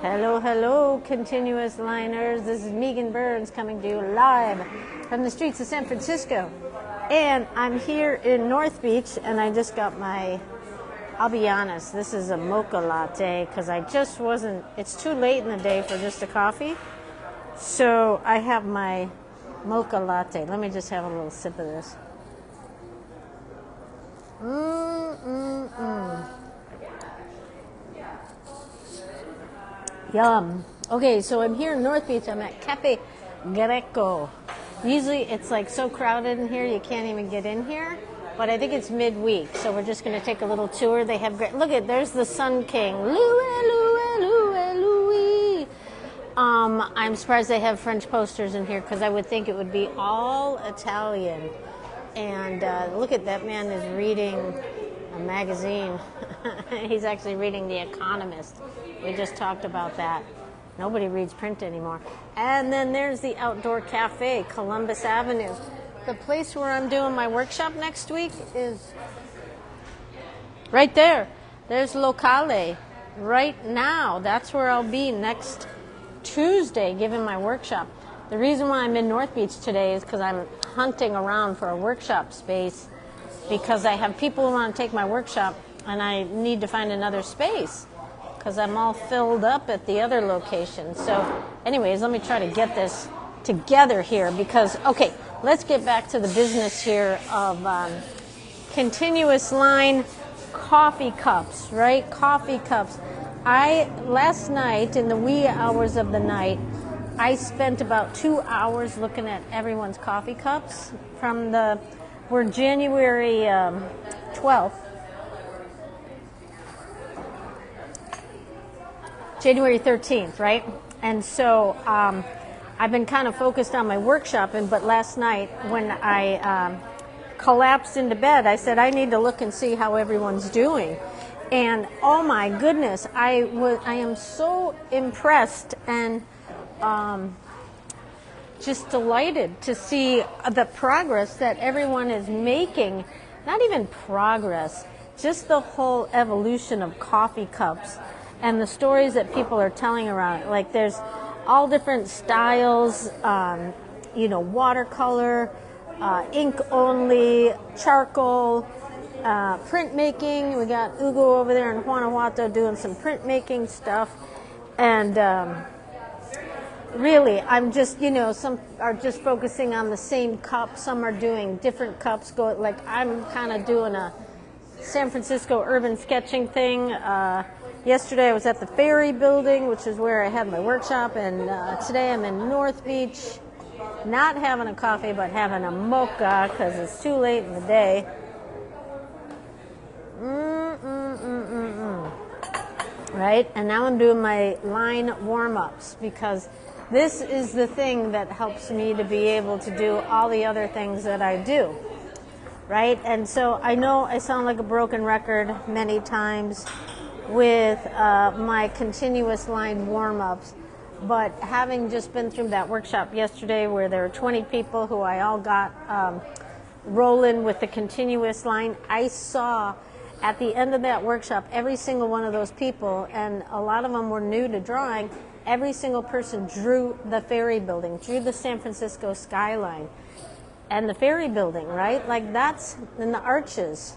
Hello, hello, continuous liners. This is Meagan Burns coming to you live from the streets of San Francisco. And I'm here in North Beach, and I just got I'll be honest, this is a mocha latte because it's too late in the day for just a coffee. So I have my mocha latte. Let me just have a little sip of this. Yum. Okay, so I'm here in North Beach. I'm at Cafe Greco. Usually it's like so crowded in here you can't even get in here, but I think it's midweek, so we're just going to take a little tour. They have great. There's the Sun King. Louis. I'm surprised they have French posters in here because I would think it would be all Italian. And look at that man is reading a magazine. He's actually reading The Economist. We just talked about that. Nobody reads print anymore. And then there's the outdoor cafe, Columbus Avenue. The place where I'm doing my workshop next week is right there. There's Locale. Right now, that's where I'll be next Tuesday giving my workshop. The reason why I'm in North Beach today is because I'm hunting around for a workshop space because I have people who want to take my workshop and I need to find another space because I'm all filled up at the other location. So anyways, let me try to get this together here because, okay, let's get back to the business here of continuous line coffee cups, right? Coffee cups. Last night, in the wee hours of the night, I spent about 2 hours looking at everyone's coffee cups we're January 12th. January 13th, right? And so I've been kind of focused on my workshop, but last night when I collapsed into bed, I said, I need to look and see how everyone's doing. And oh my goodness, I am so impressed and just delighted to see the progress that everyone is making. Not even progress, just the whole evolution of coffee cups and the stories that people are telling around it. Like there's all different styles, watercolor, ink only, charcoal, printmaking. We got Ugo over there in Guanajuato doing some printmaking stuff. And really, I'm just, some are just focusing on the same cup. Some are doing different cups. I'm kind of doing a San Francisco urban sketching thing. Yesterday I was at the Ferry Building, which is where I had my workshop, and today I'm in North Beach, not having a coffee, but having a mocha because it's too late in the day. Right? And now I'm doing my line warm-ups because this is the thing that helps me to be able to do all the other things that I do. Right? And so I know I sound like a broken record many times with my continuous line warm-ups, but having just been through that workshop yesterday where there were 20 people who I all got rolling with the continuous line, I saw at the end of that workshop every single one of those people, and a lot of them were new to drawing, every single person drew the Ferry Building, drew the San Francisco skyline and the Ferry Building, right? Like that's in the arches,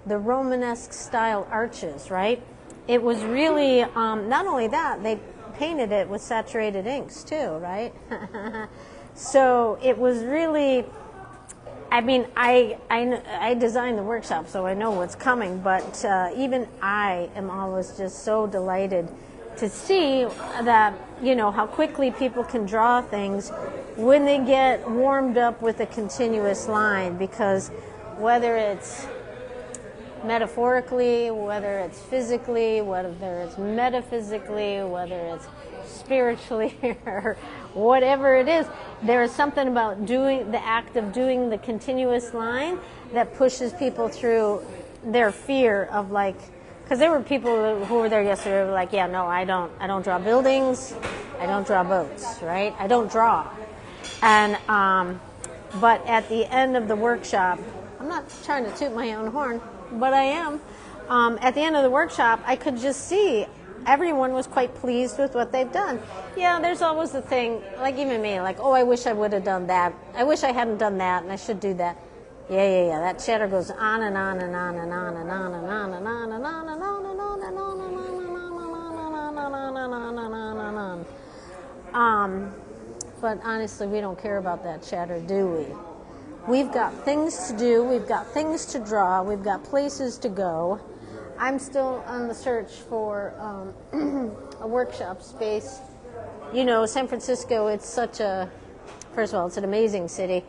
the Romanesque style arches, right? It was really, not only that, they painted it with saturated inks too, right? So it was really, I designed the workshop, so I know what's coming, but even I am always just so delighted to see that, how quickly people can draw things when they get warmed up with a continuous line, because whether it's metaphorically, whether it's physically, whether it's metaphysically, whether it's spiritually or whatever it is, there is something about doing the act of doing the continuous line that pushes people through their fear of because there were people who were there yesterday who were like, yeah, no, I don't draw buildings, I don't draw boats, right? I don't draw. And but at the end of the workshop, I'm not trying to toot my own horn, but I am. At the end of the workshop, I could just see everyone was quite pleased with what they've done. Yeah, there's always the thing, like even me, like, oh, I wish I would have done that. I wish I hadn't done that, and I should do that. Yeah. That chatter goes on and on and on and on and on and on and on and on and on and on and on and on and on and on. But honestly, we don't care about that chatter, do we? We've got things to do. We've got things to draw. We've got places to go. I'm still on the search for a workshop space. You know, San Francisco, it's such a, first of all, it's an amazing city,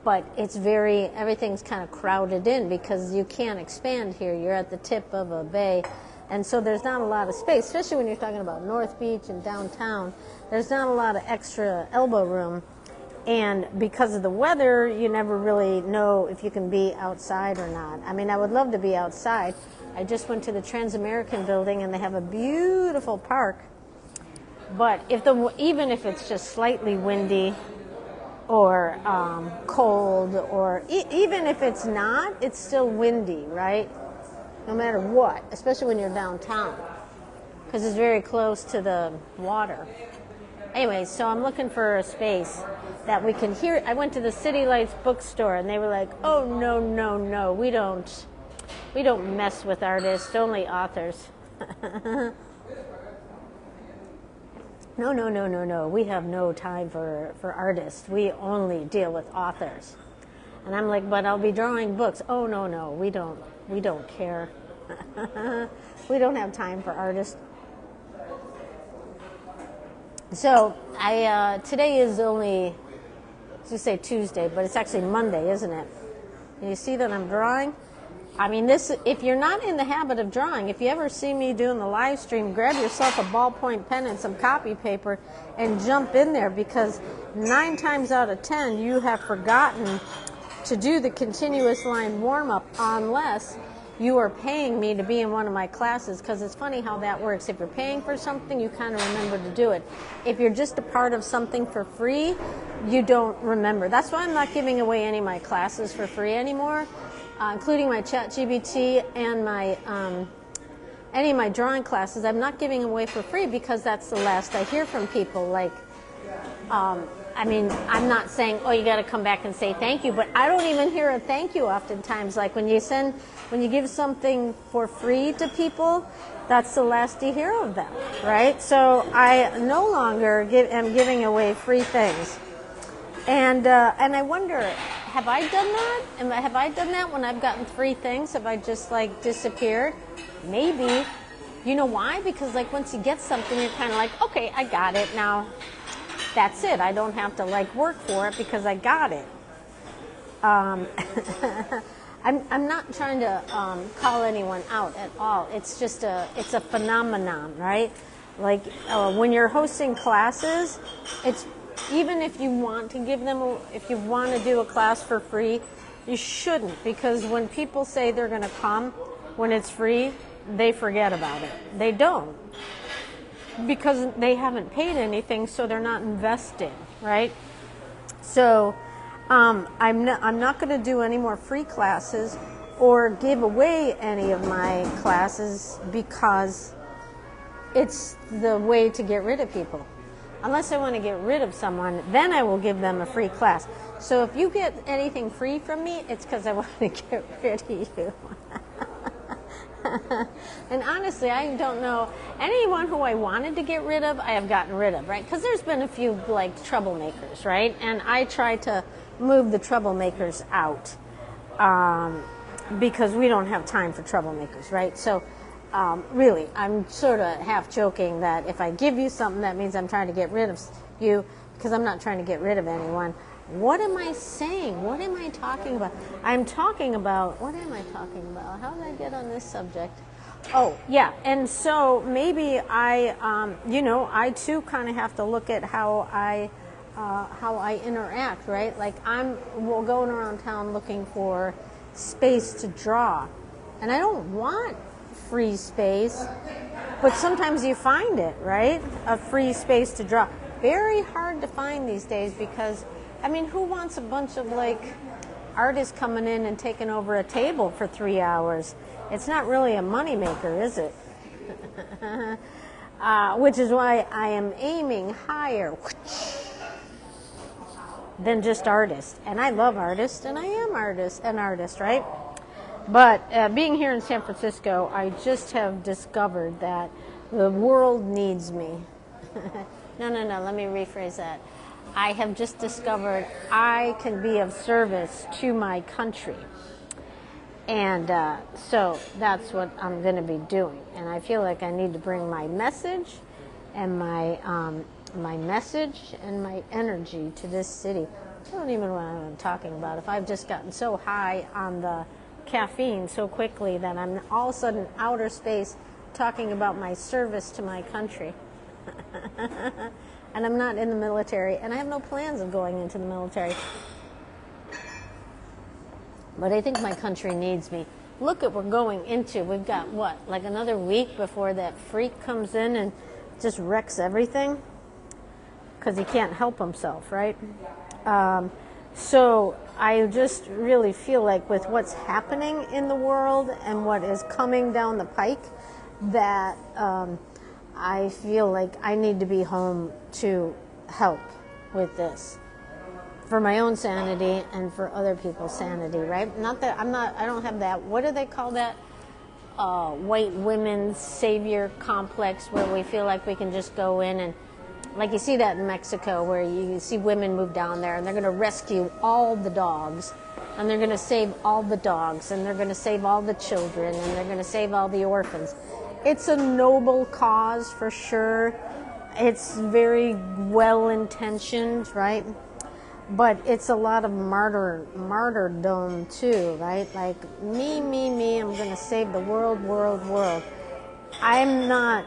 but it's everything's kind of crowded in because you can't expand here. You're at the tip of a bay, and so there's not a lot of space, especially when you're talking about North Beach and downtown. There's not a lot of extra elbow room. And because of the weather, you never really know if you can be outside or not. I mean, I would love to be outside. I just went to the Trans-American building, and they have a beautiful park. But even if it's just slightly windy or cold, or even if it's not, it's still windy, right? No matter what, especially when you're downtown, because it's very close to the water. Anyway, so I'm looking for a space that we can hear. I went to the City Lights bookstore, and they were like, "Oh no, we don't mess with artists, only authors." No. We have no time for artists. We only deal with authors. And I'm like, "But I'll be drawing books." "Oh no, we don't care." We don't have time for artists. So today is only, let's just say Tuesday, but it's actually Monday, isn't it? And you see that I'm drawing? I mean, if you're not in the habit of drawing, if you ever see me doing the live stream, grab yourself a ballpoint pen and some copy paper and jump in there, because 9 times out of 10 you have forgotten to do the continuous line warm-up unless you are paying me to be in one of my classes, because it's funny how that works. If you're paying for something, you kind of remember to do it. If you're just a part of something for free, you don't remember. That's why I'm not giving away any of my classes for free anymore, including my ChatGPT and my any of my drawing classes. I'm not giving away for free because that's the last I hear from people. Like, I mean, I'm not saying, oh, you got to come back and say thank you, but I don't even hear a thank you oftentimes. Like when you give something for free to people, that's the last you hear of them, right? So I no longer am giving away free things. And I wonder, have I done that? Have I done that when I've gotten free things? Have I just like disappeared? Maybe. You know why? Because like once you get something, you're kind of like, okay, I got it now. That's it. I don't have to like work for it because I got it. I'm not trying to call anyone out at all. It's just it's a phenomenon, right? Like when you're hosting classes, it's even if you want to give them, if you want to do a class for free, you shouldn't, because when people say they're going to come when it's free, they forget about it. They don't. Because they haven't paid anything, so they're not investing, right? So I'm not going to do any more free classes or give away any of my classes, because it's the way to get rid of people. Unless I want to get rid of someone, then I will give them a free class. So if you get anything free from me, it's because I want to get rid of you. And honestly, I don't know anyone who I wanted to get rid of, I have gotten rid of, right? Because there's been a few like troublemakers, right? And I try to move the troublemakers out because we don't have time for troublemakers, right? So really, I'm sort of half joking that if I give you something, that means I'm trying to get rid of you, because I'm not trying to get rid of anyone. What am I saying? What am I talking about? I'm talking about, what am I talking about? How did I get on this subject? Oh, yeah. And so maybe I too kind of have to look at how I interact, right? Like we're going around town looking for space to draw. And I don't want free space, but sometimes you find it, right? A free space to draw. Very hard to find these days, because I mean, who wants a bunch of like artists coming in and taking over a table for 3 hours? It's not really a moneymaker, is it? which is why I am aiming higher than just artist. And I love artists, and I am an artist, right? But being here in San Francisco, I just have discovered that the world needs me. No, let me rephrase that. I have just discovered I can be of service to my country. And so that's what I'm going to be doing. And I feel like I need to bring my message and my message and my energy to this city. I don't even know what I'm talking about. If I've just gotten so high on the caffeine so quickly that I'm all of a sudden outer space talking about my service to my country. And I'm not in the military, and I have no plans of going into the military. But I think my country needs me. Look at what we're going into. We've got, what, like another week before that freak comes in and just wrecks everything? Because he can't help himself, right? So I just really feel like with what's happening in the world and what is coming down the pike, that I feel like I need to be home to help with this. For my own sanity and for other people's sanity, right? Not that I don't have that, what do they call that? White women's savior complex, where we feel like we can just go in and, like you see that in Mexico, where you see women move down there and they're going to rescue all the dogs, and they're going to save all the dogs, and they're going to save all the children, and they're going to save all the orphans. It's a noble cause for sure. It's very well intentioned, right? But it's a lot of martyrdom too, right? Like me, I'm going to save the world. I'm not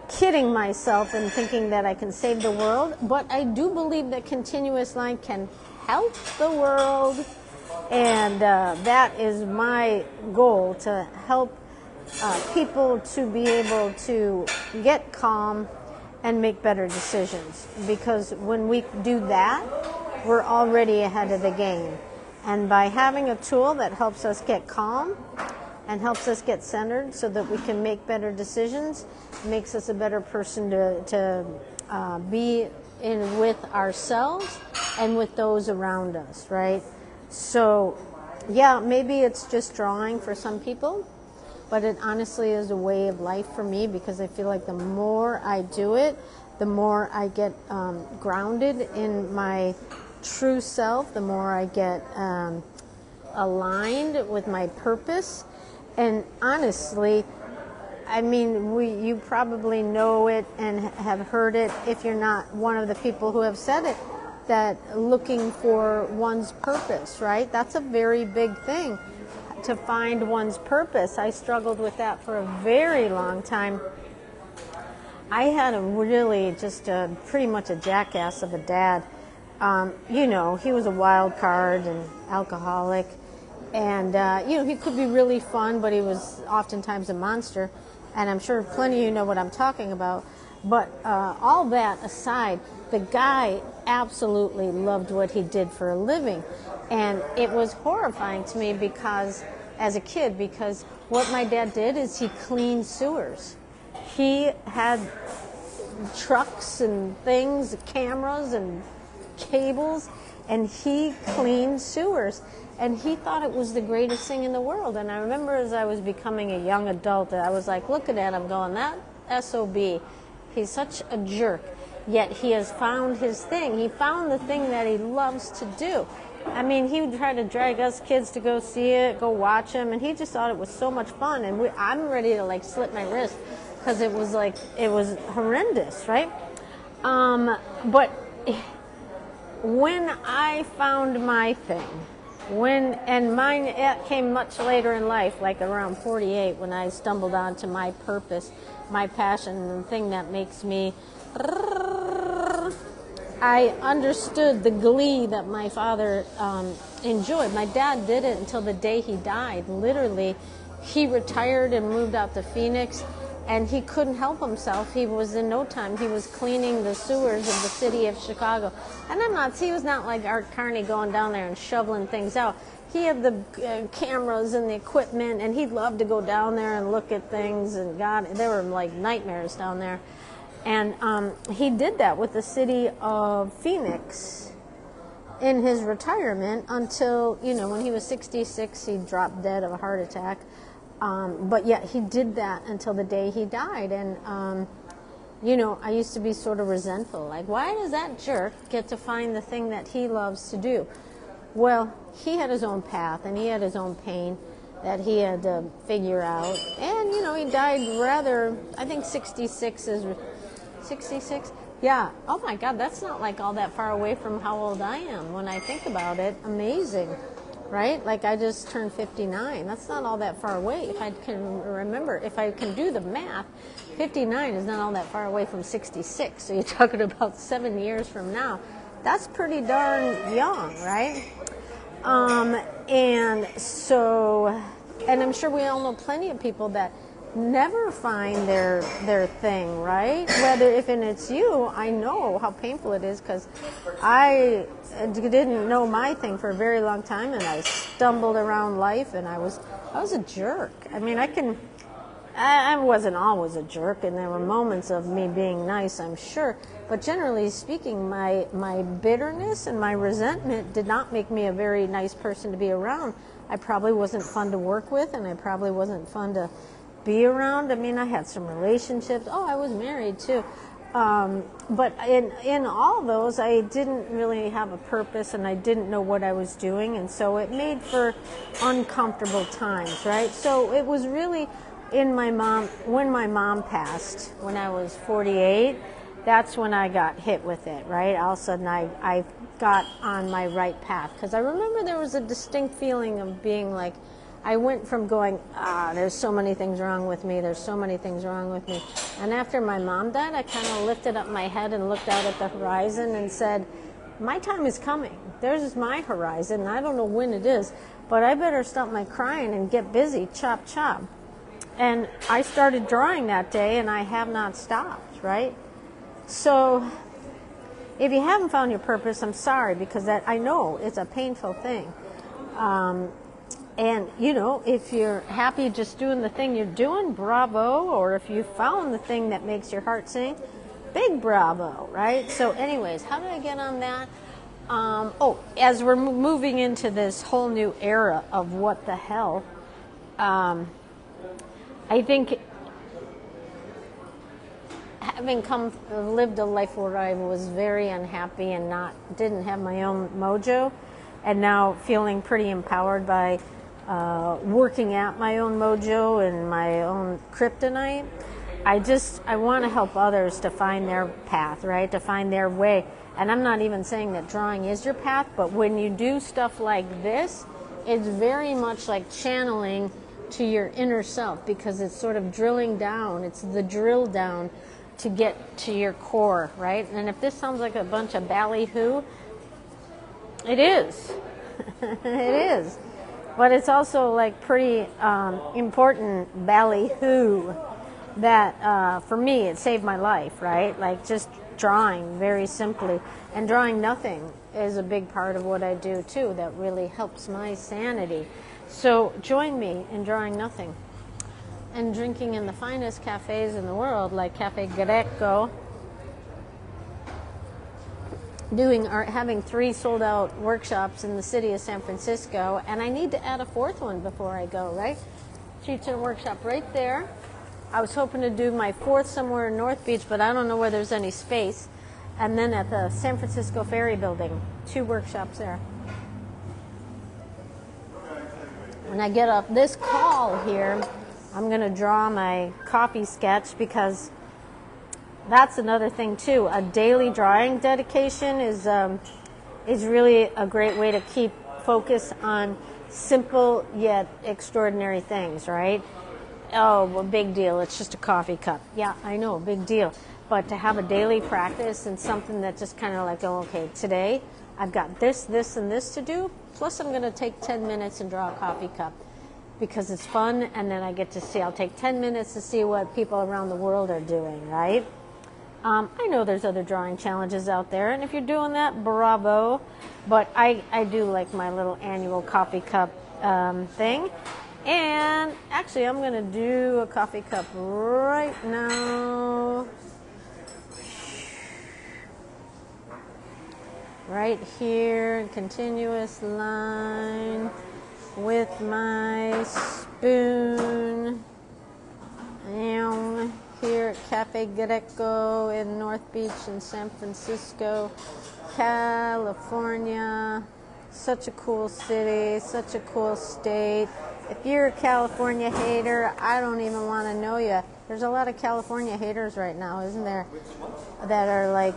kidding myself and thinking that I can save the world, but I do believe that continuous light can help the world, and that is my goal, to help people to be able to get calm and make better decisions, because when we do that, we're already ahead of the game. And by having a tool that helps us get calm and helps us get centered so that we can make better decisions, makes us a better person to be in with ourselves and with those around us, right? So, yeah, maybe it's just drawing for some people, but it honestly is a way of life for me, because I feel like the more I do it, the more I get grounded in my true self, the more I get aligned with my purpose. And honestly, I mean, you probably know it and have heard it, if you're not one of the people who have said it, that looking for one's purpose, right? That's a very big thing, to find one's purpose. I struggled with that for a very long time. I had a really pretty much a jackass of a dad. You know, he was a wild card and alcoholic. And, you know, he could be really fun, but he was oftentimes a monster. And I'm sure plenty of you know what I'm talking about. But all that aside, the guy absolutely loved what he did for a living. And it was horrifying to me because, as a kid, because what my dad did is he cleaned sewers. He had trucks and things, cameras and cables, and he cleaned sewers. And he thought it was the greatest thing in the world. And I remember as I was becoming a young adult, I was like looking at him going, that SOB, he's such a jerk. Yet he has found his thing. He found the thing that he loves to do. I mean, he would try to drag us kids to go see it, go watch him, and he just thought it was so much fun. And I'm ready to like slit my wrist, because it was horrendous, right? But when I found my thing, and mine, it came much later in life, like around 48, when I stumbled onto my purpose, my passion, and the thing that makes me, I understood the glee that my father enjoyed. My dad did it until the day he died. Literally, he retired and moved out to Phoenix, and he couldn't help himself. He was, in no time, he was cleaning the sewers of the city of Chicago. And he was not like Art Carney going down there and shoveling things out. He had the cameras and the equipment, and he'd love to go down there and look at things, and God, there were like nightmares down there. And he did that with the city of Phoenix in his retirement until, when he was 66, he dropped dead of a heart attack. But yet he did that until the day he died. And, I used to be sort of resentful. Like, why does that jerk get to find the thing that he loves to do? Well, he had his own path, and he had his own pain that he had to figure out. And, he died rather, I think 66 is... 66? Yeah. Oh my God, that's not like all that far away from how old I am when I think about it. Amazing, right? Like I just turned 59. That's not all that far away. If I can do the math, 59 is not all that far away from 66. So you're talking about 7 years from now. That's pretty darn young, right? And I'm sure we all know plenty of people that never find their thing, right? Whether if it's you, I know how painful it is because I didn't know my thing for a very long time, and I stumbled around life, and I was a jerk. I mean, I wasn't always a jerk, and there were moments of me being nice, I'm sure. But generally speaking, my bitterness and my resentment did not make me a very nice person to be around. I probably wasn't fun to work with, and I probably wasn't fun to be around. I mean, I had some relationships. Oh, I was married too. But in all those, I didn't really have a purpose, and I didn't know what I was doing, and so it made for uncomfortable times, right? So it was really when my mom passed, when I was 48, that's when I got hit with it, right? All of a sudden, I got on my right path, because I remember there was a distinct feeling of being like, I went from going, there's so many things wrong with me, there's so many things wrong with me. And after my mom died, I kind of lifted up my head and looked out at the horizon and said, my time is coming. There's my horizon. I don't know when it is, but I better stop my crying and get busy, chop, chop. And I started drawing that day, and I have not stopped, right? So if you haven't found your purpose, I'm sorry, because I know it's a painful thing. And, if you're happy just doing the thing you're doing, bravo. Or if you found the thing that makes your heart sing, big bravo, right? So anyways, how did I get on that? As we're moving into this whole new era of what the hell, I think having lived a life where I was very unhappy and didn't have my own mojo, and now feeling pretty empowered by working at my own mojo and my own kryptonite, I want to help others to find their path, right? To find their way. And I'm not even saying that drawing is your path, but when you do stuff like this, it's very much like channeling to your inner self, because it's sort of drilling down. It's the drill down to get to your core, right? And if this sounds like a bunch of ballyhoo, it is. It is. But it's also like pretty important ballyhoo that for me, it saved my life, right? Like just drawing very simply. And drawing nothing is a big part of what I do too that really helps my sanity. So join me in drawing nothing and drinking in the finest cafes in the world, like Cafe Greco, having 3 sold out workshops in the city of San Francisco, and I need to add a 4th one before I go, right? Teacher workshop right there. I was hoping to do my 4th somewhere in North Beach, but I don't know where there's any space. And then at the San Francisco Ferry Building, 2 workshops there. When I get off this call here, I'm going to draw my coffee sketch, because that's another thing too. A daily drawing dedication is really a great way to keep focus on simple yet extraordinary things, right? Oh, well, big deal. It's just a coffee cup. Yeah, I know, big deal. But to have a daily practice and something that just kind of like, oh, okay, today I've got this, this, and this to do, plus I'm going to take 10 minutes and draw a coffee cup. because it's fun, and then I get to see, I'll take 10 minutes to see what people around the world are doing, right? I know there's other drawing challenges out there, and if you're doing that, bravo. But I do like my little annual coffee cup thing. And actually, I'm going to do a coffee cup right now. Right here, in continuous line with my spoon. And here at Cafe Greco in North Beach in San Francisco, California. Such a cool city, such a cool state. If you're a California hater, I don't even want to know you. There's a lot of California haters right now, isn't there? That are like,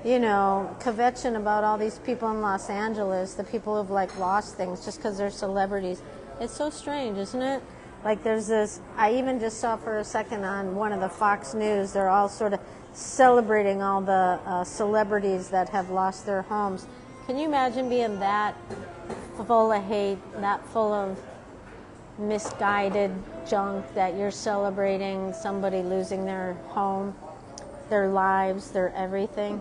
you know, kvetching about all these people in Los Angeles, the people who've like lost things just because they're celebrities. It's so strange, isn't it? Like there's this, I even just saw for a second on one of the Fox News, they're all sort of celebrating all the celebrities that have lost their homes. Can you imagine being that full of hate, that full of misguided junk, that you're celebrating somebody losing their home, their lives, their everything?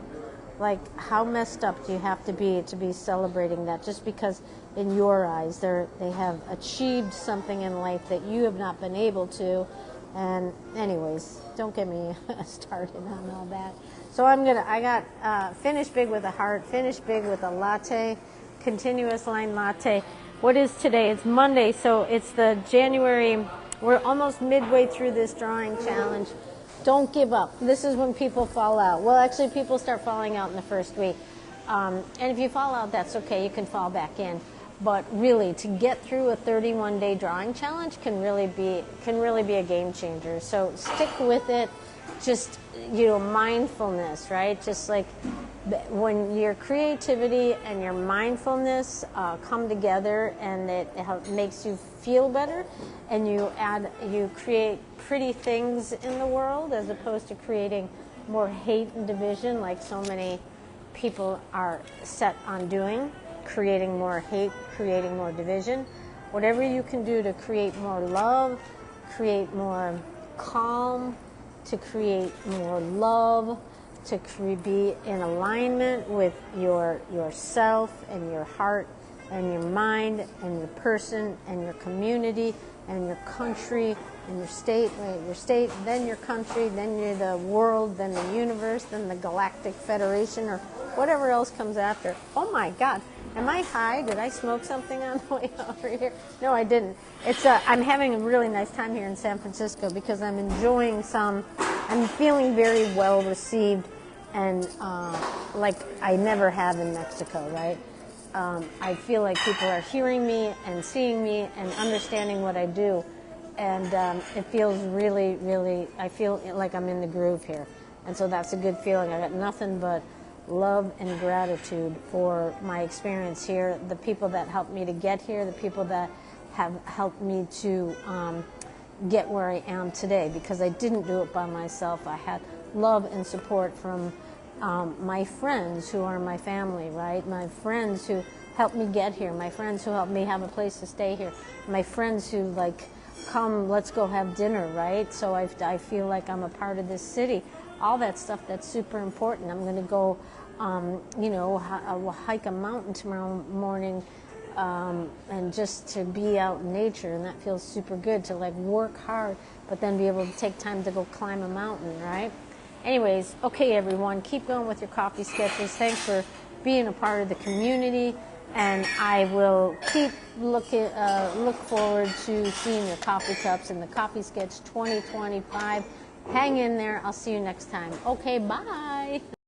Like, how messed up do you have to be celebrating that just because in your eyes they have achieved something in life that you have not been able to? And anyways, don't get me started on all that. So I got Finish Big with a Heart, Finish Big with a latte, continuous line latte. What is today? It's Monday, so it's the January, we're almost midway through this drawing challenge. Don't give up. This is when people fall out. Well, actually, people start falling out in the first week. And if you fall out, that's okay. You can fall back in. But really, to get through a 31-day drawing challenge can really be a game changer. So stick with it. Just, you know, mindfulness, right? Just like when your creativity and your mindfulness come together, and it makes you feel better, and you create pretty things in the world as opposed to creating more hate and division like so many people are set on doing, creating more hate, creating more division. Whatever you can do to create more love, create more calm, to create more love, to be in alignment with yourself and your heart and your mind and your person and your community and your country and your state, then your country, then the world, then the universe, then the Galactic Federation, or whatever else comes after. Oh my God, am I high? Did I smoke something on the way over here? No, I didn't. I'm having a really nice time here in San Francisco because I'm enjoying I'm feeling very well received, and like I never have in Mexico, right? I feel like people are hearing me and seeing me and understanding what I do. And it feels really, really, I feel like I'm in the groove here. And so that's a good feeling. I got nothing but love and gratitude for my experience here, the people that helped me to get here, the people that have helped me to get where I am today, because I didn't do it by myself. I had love and support from my friends who are my family, right? My friends who helped me get here, my friends who helped me have a place to stay here, my friends who like, come, let's go have dinner, right? So I feel like I'm a part of this city. All that stuff, that's super important. I'm going to go, you know, hike a mountain tomorrow morning, and just to be out in nature, and that feels super good, to like work hard, but then be able to take time to go climb a mountain, right? Anyways, okay, everyone, keep going with your coffee sketches. Thanks for being a part of the community. And I will keep look forward to seeing your coffee cups in the Coffee Sketch 2025. Hang in there. I'll see you next time. Okay, bye.